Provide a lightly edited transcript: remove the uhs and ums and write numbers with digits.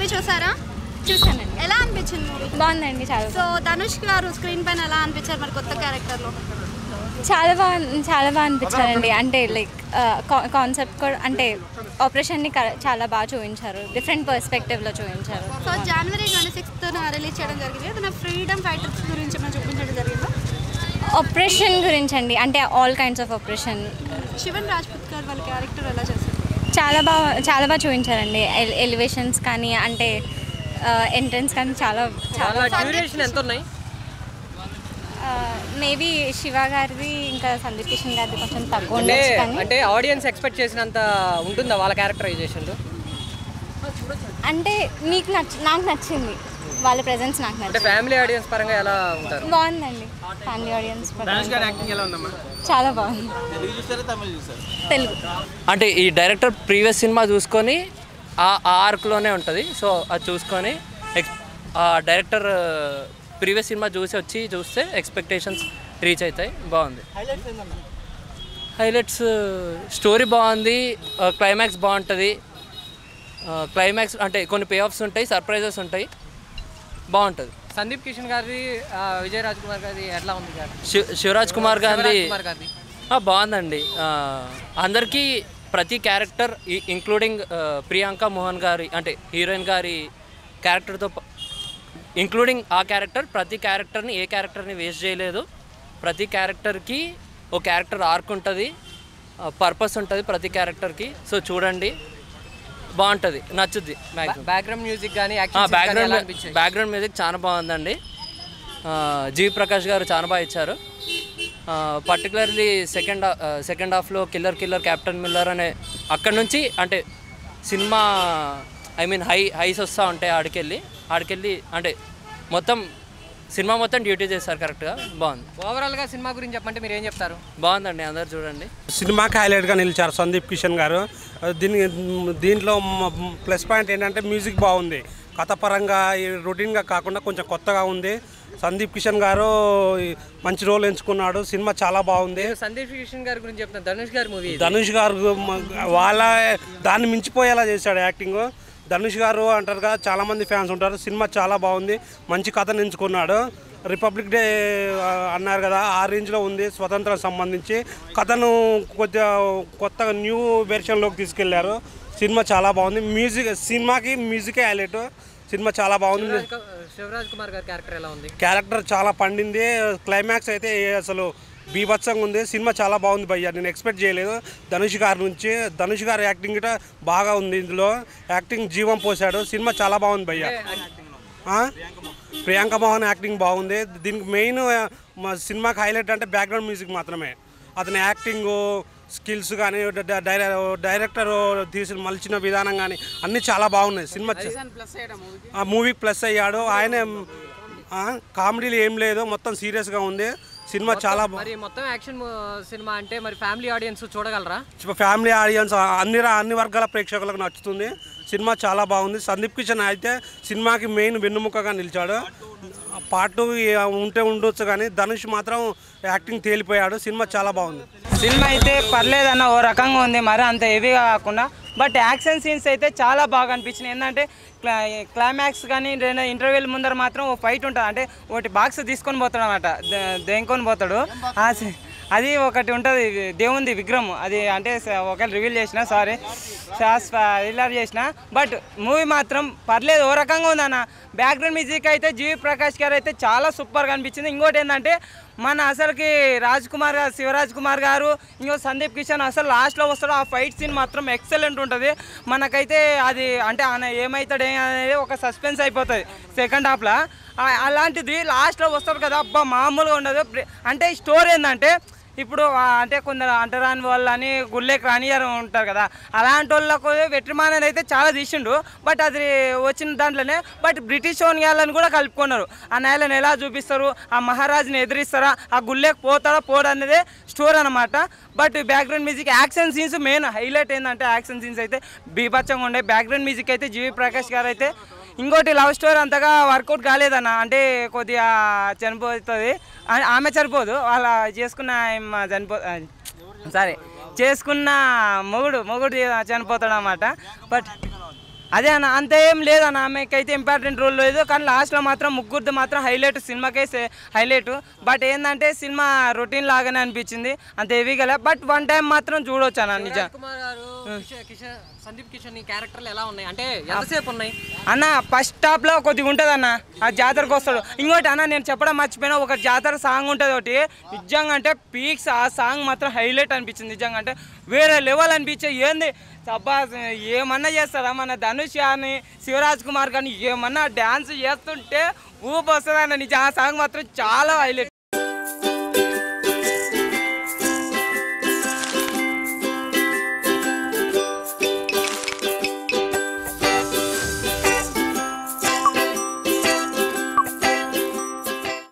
Movie చూసారా? చూసానండి. ఎలా అనిపించింది మూవీ? బాగుందండి చాలా. సో ధనుష్ గారు స్క్రీన్ పైన ఎలా అనిపించారు మరి కొత్త క్యారెక్టర్లో? చాలా బాగా అనిపించారండి. అంటే లైక్ కాన్సెప్ట్ కూడా అంటే ఆపరేషన్ని చాలా బాగా చూపించారు, డిఫరెంట్ పర్స్పెక్టివ్లో చూపించారు. సో జనవరి 26న రిలీజ్ చేయడం జరిగింది. అతను ఫ్రీడమ్ ఫైటర్స్ గురించి మనం చూపించడం జరిగింది. ఆపరేషన్ గురించి అండి, అంటే all kinds of operation. Shivan Rajput గారు వాళ్ళ క్యారెక్టర్ ఎలా చేశారు? చాలా బాగా చూపించారండి. ఎలివేషన్స్ కానీ అంటే ఎంట్రన్స్ కానీ చాలా డ్యూరేషన్ ఎంత ఉన్నాయి? మేబీ శివ గారిది ఇంకా సందీప్ కిషన్ గారిది కొంచెం తక్కువ ఉండొచ్చు కానీ అంటే ఆడియన్స్ ఎక్స్పెక్ట్ చేసినంత ఉంటుందా వాళ్ళ క్యారెక్టరైజేషన్? అంటే నాకు నచ్చింది వాళ్ళ ప్రెజెన్స్. నాకు అంటే నచ్చింది. ఫ్యామిలీ ఆడియన్స్ పరంగా ఎలా ఉంటారు? బాగుందండి. ఫ్యామిలీ ఆడియన్స్ చాలా బాగుంది. తెలుగు. అంటే ఈ డైరెక్టర్ ప్రీవియస్ సినిమా చూసుకొని ఆ ఆర్క్లోనే ఉంటుంది. సో అది చూసుకొని ఆ డైరెక్టర్ ప్రీవియస్ సినిమా చూస్తే ఎక్స్పెక్టేషన్స్ రీచ్ అవుతాయి. బాగుంది. హైలైట్స్ స్టోరీ బాగుంది, క్లైమాక్స్ బాగుంటుంది. క్లైమాక్స్ అంటే కొన్ని పే ఆఫ్స్ ఉంటాయి, సర్ప్రైజెస్ ఉంటాయి, బాగుంటుంది. సందీప్ కిషన్ గారిది, విజయ్ రాజ్ కుమార్ గారిది ఎట్లా ఉంది? శివరాజ్ కుమార్ గారిది బాగుందండి. అందరికీ ప్రతి క్యారెక్టర్ ఇంక్లూడింగ్ ప్రియాంక మోహన్ గారి అంటే హీరోయిన్ గారి క్యారెక్టర్తో ఇంక్లూడింగ్ ఆ క్యారెక్టర్ ప్రతి క్యారెక్టర్ని ఏ క్యారెక్టర్ని వేస్ట్ చేయలేదు. ప్రతి క్యారెక్టర్కి ఒక క్యారెక్టర్ ఆర్క్ ఉంటుంది, పర్పస్ ఉంటుంది ప్రతి క్యారెక్టర్కి. సో చూడండి, బాగుంటుంది, నచ్చుద్ది. బ్యాక్గ్రౌండ్ మ్యూజిక్ కానీ బ్యాక్గ్రౌండ్ మ్యూజిక్ చాలా బాగుందండి. జీవి ప్రకాష్ గారు చాలా బాగా ఇచ్చారు. పర్టికులర్లీ సెకండ్ హాఫ్లో కిల్లర్ క్యాప్టెన్ మిల్లర్ అనే అక్కడ నుంచి అంటే సినిమా హైస్ వస్తూ ఉంటాయి. ఆడికెళ్ళి అంటే మొత్తం సినిమా మొత్తం డ్యూటీ చేస్తారు కరెక్ట్గా. బాగుంది. ఓవరాల్గా సినిమా గురించి చెప్పంటే మీరు ఏం చెప్తారు? బాగుందండి, అందరు చూడండి. సినిమాకి హైలైట్గా నిలిచారు సందీప్ కిషన్ గారు. దీంట్లో ప్లస్ పాయింట్ ఏంటంటే మ్యూజిక్ బాగుంది. కథ పరంగా రొటీన్గా కాకుండా కొంచెం కొత్తగా ఉంది. సందీప్ కిషన్ గారు మంచి రోల్ ఎంచుకున్నాడు. సినిమా చాలా బాగుంది. సందీప్ కిషన్ గారి గురించి చెప్తాను. ధనుష్ గారు వాళ్ళ దాన్ని మించిపోయేలా చేశాడు యాక్టింగ్. ధనుష్ గారు అంటారు కదా, చాలామంది ఫ్యాన్స్ ఉంటారు. సినిమా చాలా బాగుంది, మంచి కథను ఎంచుకున్నాడు. రిపబ్లిక్ డే అన్నారు కదా, ఆ రేంజ్లో ఉంది. స్వతంత్రం సంబంధించి కథను కొత్తగా న్యూ వెర్షన్లోకి తీసుకెళ్లారు. సినిమా చాలా బాగుంది. సినిమాకి మ్యూజికే హైలైట్. సినిమా చాలా బాగుంది. శివరాజ్ కుమార్ గారి క్యారెక్టర్ ఎలా ఉంది? క్యారెక్టర్ చాలా పండింది. క్లైమాక్స్ అయితే అసలు బీభత్సంగా ఉంది. సినిమా చాలా బాగుంది భయ్య, నేను ఎక్స్పెక్ట్ చేయలేదు ధనుష్ గారి నుంచి. ధనుష్ గారి యాక్టింగ్ గిట బాగా ఉంది. ఇందులో యాక్టింగ్ జీవం పోసాడు. సినిమా చాలా బాగుంది భయ్య. ప్రియాంక మోహన్ యాక్టింగ్ బాగుంది. దీనికి మెయిన్ సినిమాకి హైలైట్ అంటే బ్యాక్గ్రౌండ్ మ్యూజిక్ మాత్రమే. అతని యాక్టింగ్ స్కిల్స్ కానీ డైరెక్టర్ తీసిన మలిచిన విధానం కానీ అన్నీ చాలా బాగున్నాయి. సినిమా మూవీకి ప్లస్ అయ్యాడు. ఆయన కామెడీలు ఏం లేదు, మొత్తం సీరియస్గా ఉంది. సినిమా చాలా మొత్తం యాక్షన్ సినిమా అంటే మరి ఫ్యామిలీ ఆడియన్స్ చూడగలరా? ఫ్యామిలీ ఆడియన్స్ అన్ని వర్గాల ప్రేక్షకులకు నచ్చుతుంది. సినిమా చాలా బాగుంది. సందీప్ కిషన్ అయితే సినిమాకి మెయిన్ వెన్నుముకగా నిలిచాడు. పార్ట్ ఉండొచ్చు కానీ ధనుష్ మాత్రం యాక్టింగ్ తేలిపోయాడు. సినిమా చాలా బాగుంది. సినిమా అయితే పర్లేదన్న, ఓ రకంగా ఉంది, మరి అంత హెవీగా కాకుండా. బట్ యాక్షన్ సీన్స్ అయితే చాలా బాగా అనిపించినాయి. ఏంటంటే క్లైమాక్స్ కానీ ఇంటర్వ్యూల ముందర మాత్రం ఓ ఫైట్ ఉంటుంది. అంటే ఒకటి బాక్స్ తీసుకొని పోతాడు అనమాట, దేంకొని పోతాడు. అది ఒకటి ఉంటుంది, దేవుంది విగ్రహం. అది అంటే ఒకవేళ రివీల్ చేసిన రిలీజ్ చేసిన, బట్ మూవీ మాత్రం పర్లేదు, ఓ రకంగా ఉందన్న. బ్యాక్గ్రౌండ్ మ్యూజిక్ అయితే జీవి ప్రకాష్ గారు అయితే చాలా సూపర్గా అనిపించింది. ఇంకోటి ఏంటంటే మన అసలుకి శివరాజ్ కుమార్ గారు, ఇంకో సందీప్ కిషన్ అసలు లాస్ట్లో వస్తాడు. ఆ ఫైట్ సీన్ మాత్రం ఎక్సలెంట్ ఉంటుంది. మనకైతే అది అంటే ఆయన ఏమవుతాడు అనేది ఒక సస్పెన్స్ అయిపోతుంది సెకండ్ హాఫ్లో. అలాంటిది లాస్ట్లో వస్తాడు కదా, అబ్బా మామూలుగా ఉండదు. అంటే స్టోరీ ఏంటంటే ఇప్పుడు అంటే కొందరు అంటరాని వాళ్ళు అని గుళ్ళేకి రానియారు ఉంటారు కదా, అలాంటి వాళ్ళకు వెట్రిమాన్ అయితే చాలా తీసిండు. బట్ అది వచ్చిన దాంట్లోనే బట్ బ్రిటిష్ ఓనియాలను కూడా కలుపుకున్నారు. ఆ నేలను ఎలా చూపిస్తారు, ఆ మహారాజుని ఎదిరిస్తారా, ఆ గుళ్ళేకి పోతాడా పోడా అనేది స్టోరీ అనమాట. But background music, action scenes main highlight ఏంటంటే యాక్షన్ సీన్స్ అయితే బీభత్సంగా ఉండే. బ్యాక్గ్రౌండ్ మ్యూజిక్ అయితే జీవి ప్రకాష్ గారు అయితే. ఇంకోటి లవ్ స్టోరీ అంతగా వర్కౌట్ కాలేదన్న, అంటే కొద్దిగా చనిపోతుంది. ఆమె చనిపోదు, వాళ్ళ చేసుకున్న చేసుకున్న మొగుడు చనిపోతాడు అన్నమాట. బట్ అదే అన్న అంత ఏం లేదన్న, ఆమెకైతే ఇంపార్టెంట్ రోల్ లేదు. కానీ లాస్ట్లో మాత్రం ముగ్గురిది మాత్రం హైలైట్, సినిమాకే హైలైట్. బట్ ఏంటంటే సినిమా రొటీన్ లాగానే అనిపించింది, అంత హెవీగా. బట్ వన్ టైం మాత్రం చూడొచ్చు అన్న. నిజం కుమార్ గారు సందీప్ కిషన్ క్యారెక్టర్లు ఎలా ఉన్నాయి అంటే ఎంతసేపు ఉన్నాయి అన్న? ఫస్ట్ స్టాప్లో కొద్దిగా ఉంటుంది అన్న, ఆ జాతరకు వస్తాడు. ఇంకోటి అన్న నేను చెప్పడం మర్చిపోయినా, ఒక జాతర సాంగ్ ఉంటుంది ఒకటి, నిజంగా అంటే పీక్స్. ఆ సాంగ్ మాత్రం హైలైట్ అనిపించింది నిజంగా, అంటే వేరే లెవెల్ అనిపించే. ఏంది సబ్బా ఏమన్నా చేస్తారా మన ధనుష్ కానీ శివరాజ్ కుమార్ కానీ, ఏమన్నా డ్యాన్స్ చేస్తుంటే ఊపు వస్తుంది అన్న. నిజం ఆ సాంగ్ మాత్రం చాలా హైలైట్.